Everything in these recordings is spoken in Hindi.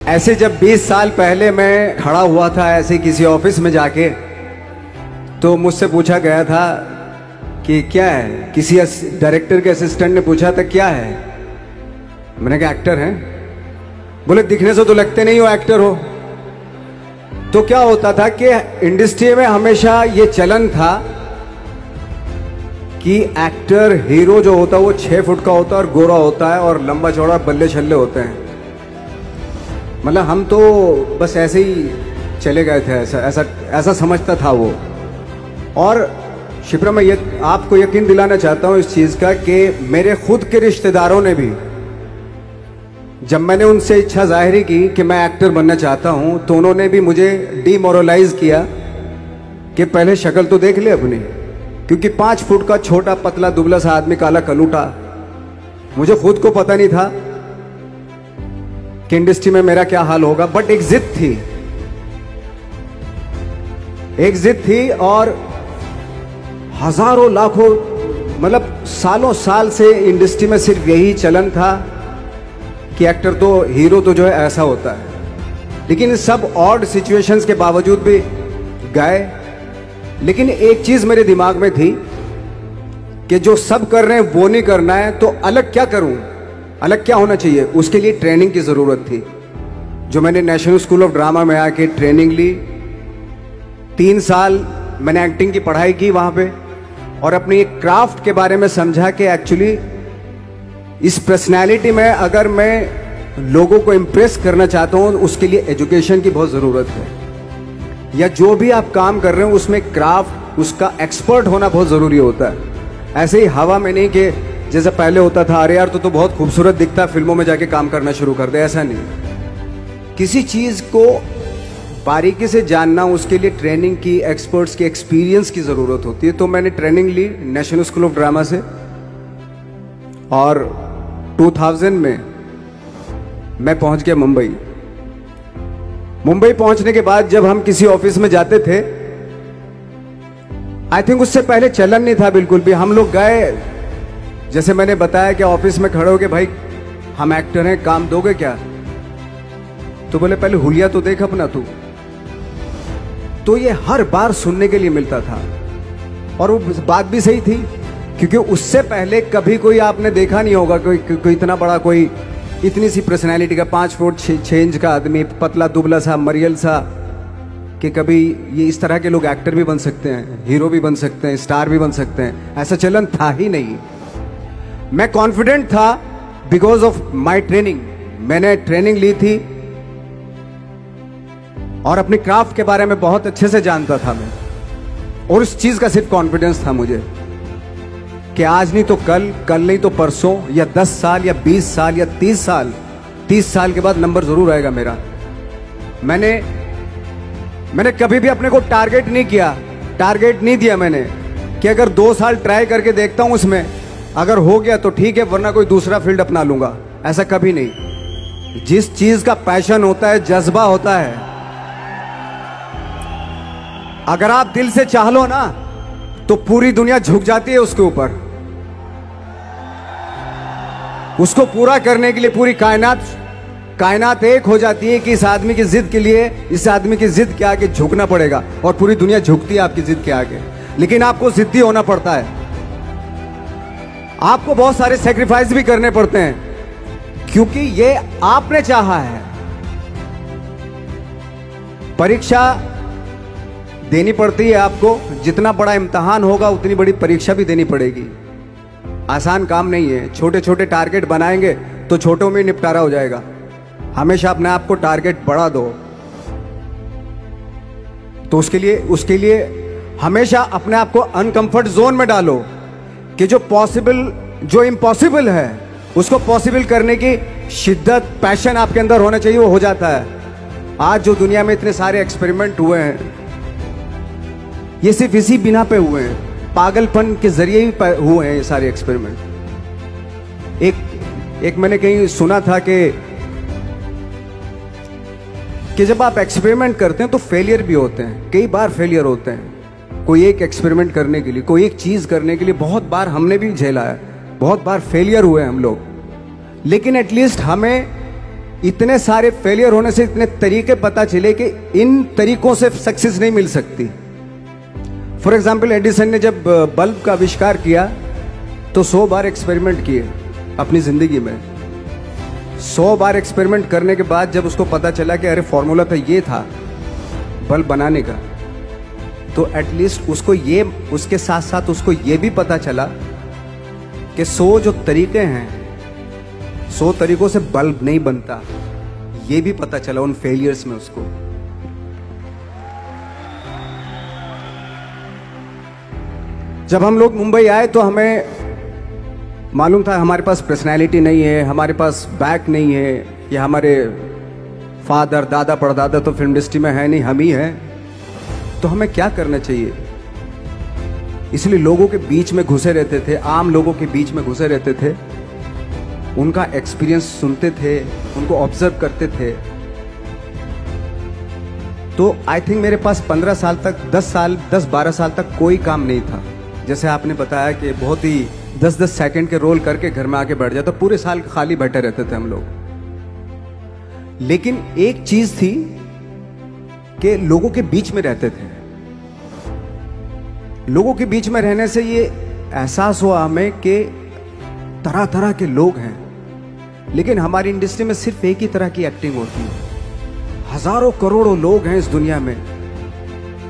ऐसे जब 20 साल पहले मैं खड़ा हुआ था ऐसे किसी ऑफिस में जाके, तो मुझसे पूछा गया था कि क्या है, किसी डायरेक्टर के असिस्टेंट ने पूछा था क्या है, मैंने कहा एक्टर हैं। बोले दिखने से तो लगते नहीं हो एक्टर हो। तो क्या होता था कि इंडस्ट्री में हमेशा ये चलन था कि एक्टर हीरो जो होता है वो 6 फुट का होता है और गोरा होता है और लंबा चौड़ा बल्ले छल्ले होते हैं। मतलब हम तो बस ऐसे ही चले गए थे, ऐसा समझता था वो। और शिप्रा, मैं आपको यकीन दिलाना चाहता हूं इस चीज का कि मेरे खुद के रिश्तेदारों ने भी, जब मैंने उनसे इच्छा जाहिर की कि मैं एक्टर बनना चाहता हूं, तो उन्होंने भी मुझे डीमोरलाइज किया कि पहले शक्ल तो देख ले अपनी, क्योंकि 5 फुट का छोटा पतला दुबला सा आदमी, काला कलूटा। मुझे खुद को पता नहीं था कि इंडस्ट्री में मेरा क्या हाल होगा, बट एक जिद थी और हजारों लाखों, मतलब सालों साल से इंडस्ट्री में सिर्फ यही चलन था कि एक्टर तो, हीरो तो जो है ऐसा होता है। लेकिन सब ऑड सिचुएशंस के बावजूद भी गए। लेकिन एक चीज मेरे दिमाग में थी कि जो सब कर रहे हैं वो नहीं करना है, तो अलग क्या करूं, अलग क्या होना चाहिए। उसके लिए ट्रेनिंग की जरूरत थी, जो मैंने नेशनल स्कूल ऑफ ड्रामा में आके ट्रेनिंग ली। 3 साल मैंने एक्टिंग की पढ़ाई की वहां पे, और अपनी एक क्राफ्ट के बारे में समझा कि एक्चुअली इस पर्सनैलिटी में अगर मैं लोगों को इम्प्रेस करना चाहता हूं, उसके लिए एजुकेशन की बहुत ज़रूरत है। या जो भी आप काम कर रहे हो उसमें क्राफ्ट, उसका एक्सपर्ट होना बहुत ज़रूरी होता है। ऐसे ही हवा में नहीं कि जैसे पहले होता था, अरे यार तो बहुत खूबसूरत दिखता, फिल्मों में जाके काम करना शुरू कर दे, ऐसा नहीं। किसी चीज़ को बारीकी से जानना, उसके लिए ट्रेनिंग की, एक्सपर्ट्स की, एक्सपीरियंस की ज़रूरत होती है। तो मैंने ट्रेनिंग ली नेशनल स्कूल ऑफ ड्रामा से, और 2000 में मैं पहुंच गया मुंबई। मुंबई पहुंचने के बाद जब हम किसी ऑफिस में जाते थे, आई थिंक उससे पहले चलन नहीं था बिल्कुल भी। हम लोग गए, जैसे मैंने बताया कि ऑफिस में खड़े हो के, भाई हम एक्टर हैं, काम दोगे क्या? तो बोले पहले हुलिया तो देख अपना तू। तो ये हर बार सुनने के लिए मिलता था, और वो बात भी सही थी, क्योंकि उससे पहले कभी कोई आपने देखा नहीं होगा कोई इतना बड़ा, कोई इतनी सी पर्सनैलिटी का 5 फुट 6 इंच का आदमी, पतला दुबला सा मरियल सा, कि कभी ये इस तरह के लोग एक्टर भी बन सकते हैं, हीरो भी बन सकते हैं, स्टार भी बन सकते हैं। ऐसा चलन था ही नहीं। मैं कॉन्फिडेंट था बिकॉज ऑफ माई ट्रेनिंग। मैंने ट्रेनिंग ली थी और अपनी क्राफ्ट के बारे में बहुत अच्छे से जानता था मैं, और उस चीज का सिर्फ कॉन्फिडेंस था मुझे कि आज नहीं तो कल, कल नहीं तो परसों, या 10 साल या 20 साल या 30 साल, 30 साल के बाद नंबर जरूर आएगा मेरा। मैंने कभी भी अपने को टारगेट नहीं दिया मैंने कि अगर 2 साल ट्राई करके देखता हूं, उसमें अगर हो गया तो ठीक है, वरना कोई दूसरा फील्ड अपना लूंगा। ऐसा कभी नहीं। जिस चीज का पैशन होता है, जज्बा होता है, अगर आप दिल से चाह लो ना, तो पूरी दुनिया झुक जाती है उसके ऊपर। उसको पूरा करने के लिए पूरी कायनात एक हो जाती है कि इस आदमी की जिद के लिए, इस आदमी की जिद के आगे झुकना पड़ेगा, और पूरी दुनिया झुकती है आपकी जिद के आगे। लेकिन आपको जिद्दी होना पड़ता है, आपको बहुत सारे सेक्रीफाइस भी करने पड़ते हैं, क्योंकि ये आपने चाहा है। परीक्षा देनी पड़ती है आपको, जितना बड़ा इम्तिहान होगा उतनी बड़ी परीक्षा भी देनी पड़ेगी। आसान काम नहीं है। छोटे छोटे टारगेट बनाएंगे तो छोटों में निपटारा हो जाएगा। हमेशा अपने आप को टारगेट बढ़ा दो। तो उसके लिए हमेशा अपने आप को अनकंफर्ट जोन में डालो, कि जो इम्पॉसिबल है उसको पॉसिबल करने की शिद्दत, पैशन आपके अंदर होना चाहिए, वो हो जाता है। आज जो दुनिया में इतने सारे एक्सपेरिमेंट हुए हैं, ये सिर्फ इसी बिना पे हुए हैं, पागलपन के जरिए ही हुए हैं ये सारे एक्सपेरिमेंट। एक मैंने कहीं सुना था कि जब आप एक्सपेरिमेंट करते हैं तो फेलियर भी होते हैं, कई बार फेलियर होते हैं। कोई एक एक्सपेरिमेंट करने के लिए, कोई एक चीज करने के लिए बहुत बार हमने भी झेला है, बहुत बार फेलियर हुए हम लोग। लेकिन एटलीस्ट हमें इतने सारे फेलियर होने से इतने तरीके पता चले कि इन तरीकों से सक्सेस नहीं मिल सकती। फॉर एग्जाम्पल, एडिसन ने जब बल्ब का आविष्कार किया तो 100 बार एक्सपेरिमेंट किए अपनी जिंदगी में। 100 बार एक्सपेरिमेंट करने के बाद जब उसको पता चला कि अरे फॉर्मूला तो ये था बल्ब बनाने का, तो एटलीस्ट उसको ये, उसके साथ साथ उसको ये भी पता चला कि 100 जो तरीके हैं, 100 तरीकों से बल्ब नहीं बनता, ये भी पता चला उन फेलियर्स में उसको। जब हम लोग मुंबई आए तो हमें मालूम था हमारे पास पर्सनैलिटी नहीं है, हमारे पास बैक नहीं है, या हमारे फादर दादा परदादा तो फिल्म इंडस्ट्री में है नहीं, हम ही हैं, तो हमें क्या करना चाहिए। इसलिए लोगों के बीच में घुसे रहते थे, आम लोगों के बीच में घुसे रहते थे, उनका एक्सपीरियंस सुनते थे, उनको ऑब्जर्व करते थे। तो आई थिंक मेरे पास 15 साल तक, 10-12 साल तक कोई काम नहीं था। जैसे आपने बताया कि बहुत ही 10-10 सेकंड के रोल करके घर में आके बैठ जाता, पूरे साल खाली बैठे रहते थे हम लोग। लेकिन एक चीज थी कि लोगों के बीच में रहते थे। लोगों के बीच में रहने से ये एहसास हुआ हमें कि तरह तरह के लोग हैं, लेकिन हमारी इंडस्ट्री में सिर्फ एक ही तरह की एक्टिंग होती है। हजारों करोड़ों लोग हैं इस दुनिया में,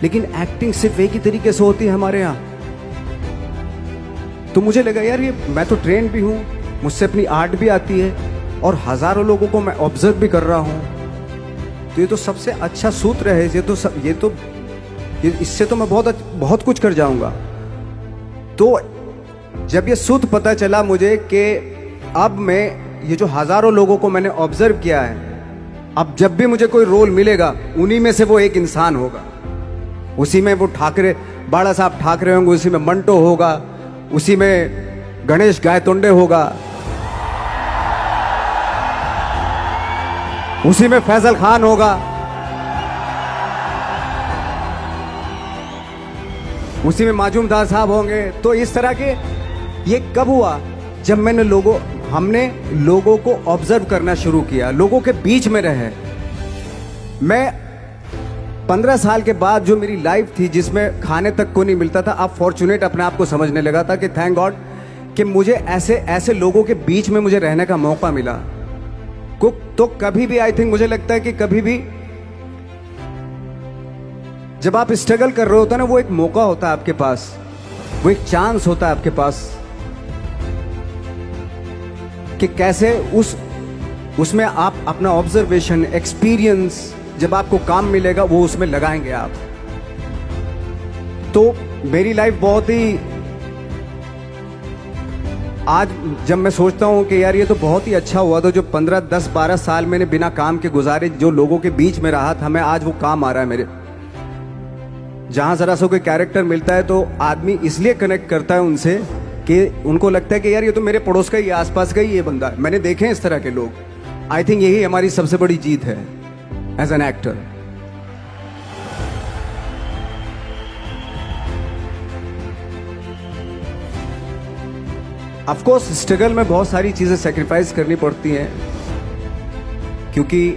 लेकिन एक्टिंग सिर्फ एक ही तरीके से होती है हमारे यहां। तो मुझे लगा यार, ये मैं तो ट्रेन भी हूं, मुझसे अपनी आर्ट भी आती है, और हजारों लोगों को मैं ऑब्जर्व भी कर रहा हूं, तो ये तो सबसे अच्छा सूत्र है। इससे तो मैं बहुत कुछ कर जाऊंगा। तो जब ये सूत्र पता चला मुझे कि अब मैं ये जो हजारों लोगों को मैंने ऑब्जर्व किया है, अब जब भी मुझे कोई रोल मिलेगा उन्हीं में से वो एक इंसान होगा। उसी में वो ठाकरे, बाला साहब ठाकरे होंगे, उसी में मंटो होगा, उसी में गणेश गायतोंडे होगा, उसी में फैजल खान होगा, उसी में माजूमदार साहब होंगे। तो इस तरह के, ये कब हुआ? जब हमने लोगों को ऑब्जर्व करना शुरू किया, लोगों के बीच में रहे। मैं 15 साल के बाद जो मेरी लाइफ थी, जिसमें खाने तक को नहीं मिलता था, अब फॉर्चुनेट अपने आप को समझने लगा था कि थैंक गॉड कि मुझे ऐसे लोगों के बीच में मुझे रहने का मौका मिला। तो कभी भी, आई थिंक मुझे लगता है कि कभी भी जब आप स्ट्रगल कर रहे होते हैं ना, वो एक मौका होता है आपके पास, वो एक चांस होता है आपके पास कि कैसे उसमें आप अपना ऑब्जर्वेशन, एक्सपीरियंस, जब आपको काम मिलेगा वो उसमें लगाएंगे आप। तो मेरी लाइफ बहुत ही, आज जब मैं सोचता हूं कि यार ये तो बहुत ही अच्छा हुआ, तो जो 15, 10, 12 साल मैंने बिना काम के गुजारे, जो लोगों के बीच में रहा था मैं, आज वो काम आ रहा है मेरे। जहां जरा सा कोई कैरेक्टर मिलता है तो आदमी इसलिए कनेक्ट करता है उनसे कि उनको लगता है कि यार ये तो मेरे पड़ोस का ही, आसपास का ही ये बंदा है। मैंने देखे हैं इस तरह के लोग। आई थिंक यही हमारी सबसे बड़ी जीत है as an actor. Of course struggle में बहुत सारी चीजें सेक्रीफाइस करनी पड़ती हैं, क्योंकि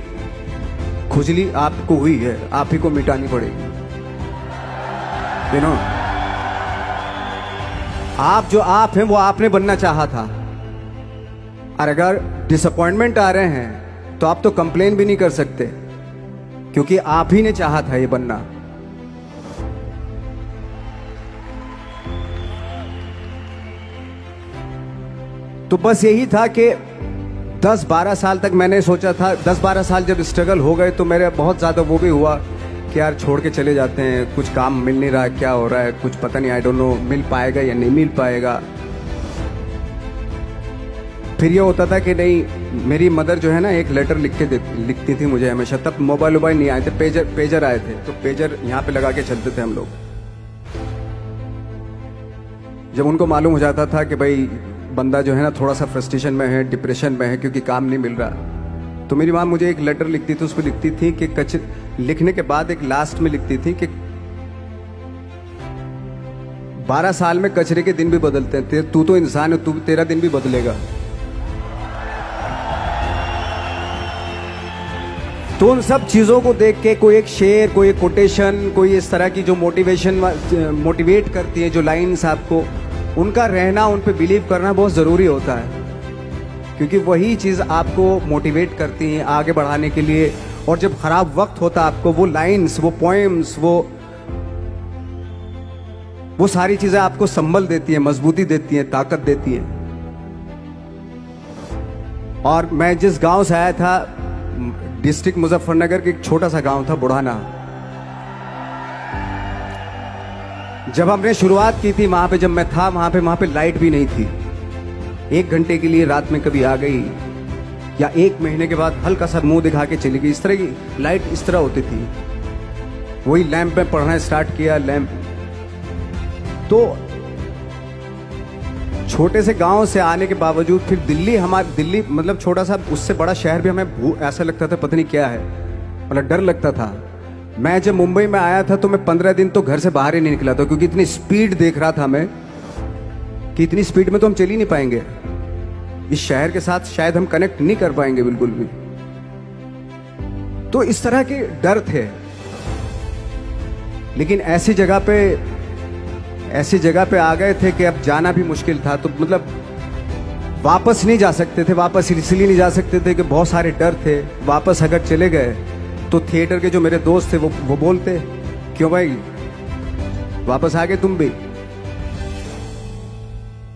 खुजली आपको हुई है, आप ही को मिटानी पड़ेगी। आप जो आप हैं वो आपने बनना चाहा था, और अगर डिसअपॉइंटमेंट आ रहे हैं तो आप तो कंप्लेन भी नहीं कर सकते, क्योंकि आप ही ने चाहा था ये बनना। तो बस यही था कि 10-12 साल तक मैंने सोचा था, 10-12 साल जब स्ट्रगल हो गए तो मेरे बहुत ज़्यादा वो भी हुआ कि यार छोड़ के चले जाते हैं, कुछ काम मिल नहीं रहा, क्या हो रहा है कुछ पता नहीं, आई डोंट नो मिल पाएगा या नहीं मिल पाएगा। फिर ये होता था कि नहीं, मेरी मदर जो है ना एक लेटर लिखती थी मुझे हमेशा। तब मोबाइल नहीं आए थे, पेजर आए थे, तो पेजर यहाँ पे लगा के चलते थे हम लोग। जब उनको मालूम हो जाता था कि भाई बंदा जो है ना थोड़ा सा फ्रस्ट्रेशन में है, डिप्रेशन में है, क्योंकि काम नहीं मिल रहा, तो मेरी माँ मुझे एक लेटर लिखती थी। उसको लिखती थी कि लिखने के बाद एक लास्ट में लिखती थी कि 12 साल में कचरे के दिन भी बदलते हैं, तू तो इंसान है, तेरा दिन भी बदलेगा। तो उन सब चीज़ों को देख के कोई एक शेर, कोई एक कोटेशन, कोई इस तरह की जो मोटिवेट करती है, जो लाइंस आपको, उनका रहना, उन पे बिलीव करना बहुत ज़रूरी होता है, क्योंकि वही चीज़ आपको मोटिवेट करती हैं आगे बढ़ाने के लिए। और जब खराब वक्त होता है आपको, वो लाइंस, वो पोएम्स, वो सारी चीज़ें आपको संबल देती हैं, मजबूती देती हैं, ताकत देती हैं। और मैं जिस गांव से आया था, डिस्ट्रिक्ट मुजफ्फरनगर के एक छोटा सा गांव था बुढ़ाना। जब हमने शुरुआत की थी वहां पे, जब मैं था वहां पे लाइट भी नहीं थी। 1 घंटे के लिए रात में कभी आ गई, या 1 महीने के बाद हल्का सा मुंह दिखा के चली गई। इस तरह की लाइट इस तरह होती थी। वही लैंप में पढ़ना स्टार्ट किया, लैंप। तो छोटे से गांव से आने के बावजूद फिर दिल्ली मतलब छोटा सा, उससे बड़ा शहर भी हमें ऐसा लगता था पता नहीं क्या है, मतलब डर लगता था। मैं जब मुंबई में आया था तो मैं 15 दिन तो घर से बाहर ही नहीं निकला था, क्योंकि इतनी स्पीड देख रहा था मैं कि इतनी स्पीड में तो हम चल ही नहीं पाएंगे, इस शहर के साथ शायद हम कनेक्ट नहीं कर पाएंगे बिल्कुल भी। तो इस तरह के डर थे। लेकिन ऐसी जगह पे आ गए थे कि अब जाना भी मुश्किल था। तो मतलब वापस नहीं जा सकते थे। वापस इसलिए नहीं जा सकते थे कि बहुत सारे डर थे। वापस अगर चले गए तो थिएटर के जो मेरे दोस्त थे वो बोलते, क्यों भाई वापस आ गए तुम भी,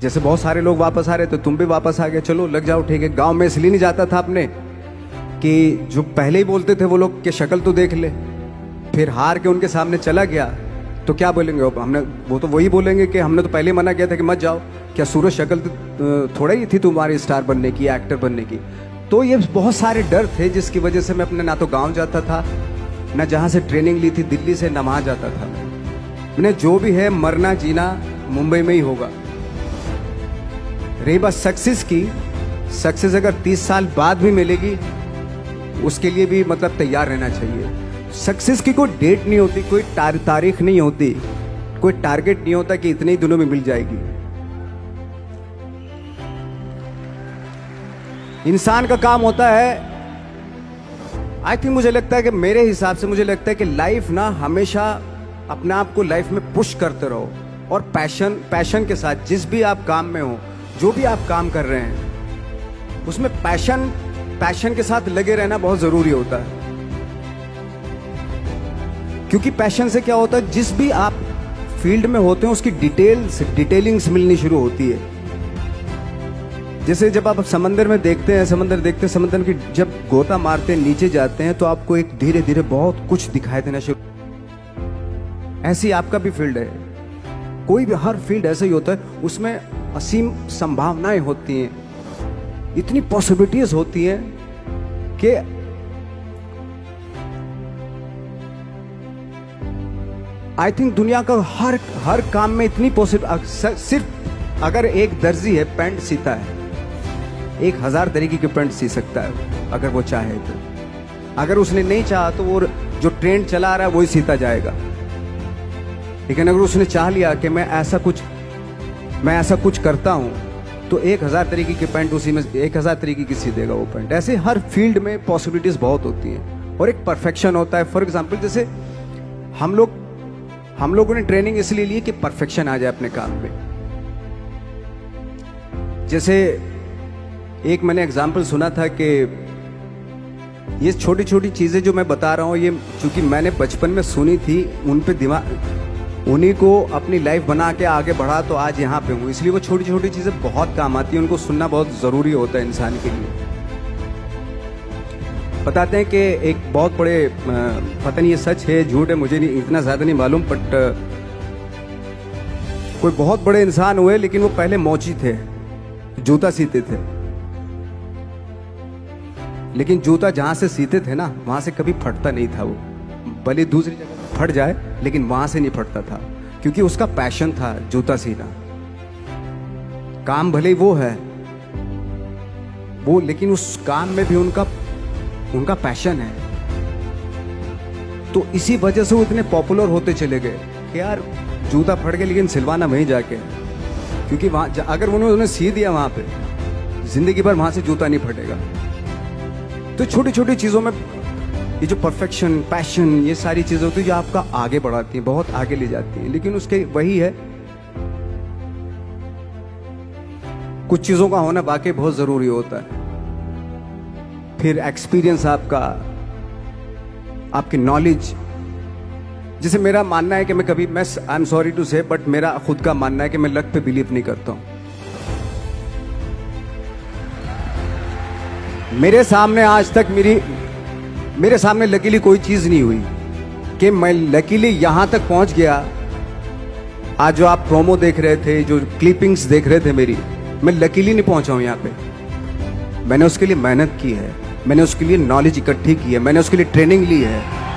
जैसे बहुत सारे लोग वापस आ रहे तो तुम भी वापस आ गए, चलो लग जाओ, ठीक है। गांव में इसलिए नहीं जाता था अपने कि जो पहले ही बोलते थे वो लोग कि शक्ल तो देख ले, फिर हार के उनके सामने चला गया तो क्या बोलेंगे वो तो वही बोलेंगे कि हमने तो पहले मना किया था कि मत जाओ, क्या सूरज शक्ल थोड़ा ही थी तुम्हारी स्टार बनने की, एक्टर बनने की। तो ये बहुत सारे डर थे जिसकी वजह से मैं अपने ना तो गांव जाता था, ना जहां से ट्रेनिंग ली थी दिल्ली से, ना वहां जाता था। मैंने जो भी है मरना जीना मुंबई में ही होगा। रही बात सक्सेस की, सक्सेस अगर 30 साल बाद भी मिलेगी उसके लिए भी मतलब तैयार रहना चाहिए। सक्सेस की कोई डेट नहीं होती, कोई तारीख नहीं होती, कोई टारगेट नहीं होता कि इतने ही दिनों में मिल जाएगी। इंसान का काम होता है, आई थिंक मुझे लगता है कि मेरे हिसाब से मुझे लगता है कि लाइफ ना हमेशा अपने आप को लाइफ में पुश करते रहो, और पैशन के साथ जिस भी आप काम में हो, जो भी आप काम कर रहे हैं उसमें पैशन के साथ लगे रहना बहुत जरूरी होता है। क्योंकि पैशन से क्या होता है, जिस भी आप फील्ड में होते हैं उसकी डिटेलिंग्स मिलनी शुरू होती है। जैसे जब आप समंदर में देखते हैं, समंदर की जब गोता मारते हैं, नीचे जाते हैं तो आपको एक धीरे धीरे बहुत कुछ दिखाई देना शुरू। ऐसी आपका भी फील्ड है, कोई भी हर फील्ड ऐसा ही होता है, उसमें असीम संभावनाएं होती हैं, इतनी पॉसिबिलिटीज होती हैं कि आई थिंक दुनिया का हर काम में इतनी सिर्फ अगर एक दर्जी है पैंट सीता है, 1000 तरीके के पैंट सी सकता है अगर वो चाहे तो। अगर उसने नहीं चाहा तो वो जो ट्रेंड चला रहा है वही सीता जाएगा। लेकिन अगर उसने चाह लिया कि मैं ऐसा कुछ करता हूं तो 1000 तरीके की पैंट उसी में 1000 तरीके की सी देगा वो पैंट। ऐसे हर फील्ड में पॉसिबिलिटीज बहुत होती हैं और एक परफेक्शन होता है। फॉर एग्जांपल जैसे हम लोगों ने ट्रेनिंग इसलिए ली कि परफेक्शन आ जाए अपने काम में। जैसे एक मैंने एग्जांपल सुना था कि ये छोटी छोटी चीजें जो मैं बता रहा हूं, ये चूंकि मैंने बचपन में सुनी थी, उन पे उन्हीं को अपनी लाइफ बना के आगे बढ़ा तो आज यहाँ पे हूँ। इसलिए वो छोटी छोटी चीजें बहुत काम आती हैं, उनको सुनना बहुत जरूरी होता है इंसान के लिए। बताते हैं कि एक बहुत बड़े, पता नहीं ये सच है झूठ है, मुझे नहीं इतना ज्यादा नहीं मालूम, बट कोई बहुत बड़े इंसान हुए, लेकिन वो पहले मोची थे, जूता सीते थे। लेकिन जूता जहां से सीते थे ना, वहां से कभी फटता नहीं था। वो भले दूसरी जगह फट जाए लेकिन वहां से नहीं फटता था, क्योंकि उसका पैशन था जूता सीना। काम भले वो है वो, लेकिन उस काम में भी उनका पैशन है। तो इसी वजह से वो इतने पॉपुलर होते चले गए कि यार जूता फट गया लेकिन सिलवाना वहीं जाके, क्योंकि वहां अगर उन्होंने सी दिया वहां पे, जिंदगी भर वहां से जूता नहीं फटेगा। तो छोटी छोटी चीजों में ये जो परफेक्शन, पैशन, ये सारी चीजें होती है जो आपका आगे बढ़ाती हैं, बहुत आगे ले जाती हैं। लेकिन उसके वही है, कुछ चीजों का होना वाकई बहुत जरूरी होता है। फिर एक्सपीरियंस आपका, आपकी नॉलेज। जैसे मेरा मानना है कि मैं आई एम सॉरी टू से, बट मेरा खुद का मानना है कि मैं लक पे बिलीव नहीं करता हूं। मेरे सामने आज तक मेरे सामने लकीली कोई चीज नहीं हुई कि मैं लकीली यहां तक पहुंच गया। आज जो आप प्रोमो देख रहे थे, जो क्लिपिंग्स देख रहे थे मेरी, मैं लकीली नहीं पहुंचा हूं यहां पे। मैंने उसके लिए मेहनत की है, मैंने उसके लिए नॉलेज इकट्ठी की है, मैंने उसके लिए ट्रेनिंग ली है।